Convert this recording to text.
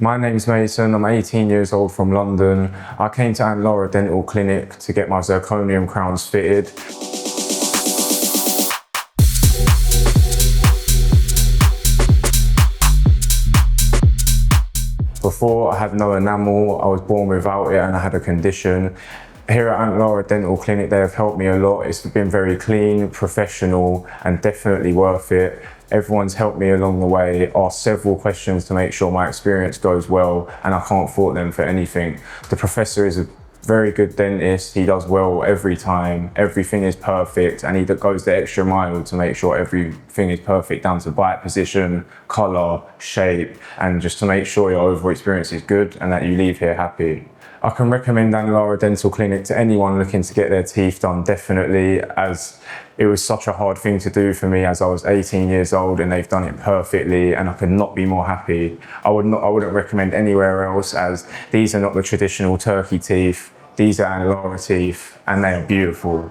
My name's Mason, I'm 18 years old from London. I came to Antlara Dental Clinic to get my zirconium crowns fitted. Before, I had no enamel, I was born without it and I had a condition. Here at Antlara Dental Clinic, they have helped me a lot. It's been very clean, professional, and definitely worth it. Everyone's helped me along the way, asked several questions to make sure my experience goes well, and I can't fault them for anything. The professor is a very good dentist. He does well every time. Everything is perfect, and he goes the extra mile to make sure everything is perfect, down to bite position, colour, shape, and just to make sure your overall experience is good and that you leave here happy. I can recommend Antlara Dental Clinic to anyone looking to get their teeth done, definitely, as it was such a hard thing to do for me as I was 18 years old, and they've done it perfectly and I could not be more happy. I wouldn't recommend anywhere else, as these are not the traditional turkey teeth. These are Antlara teeth and they are beautiful.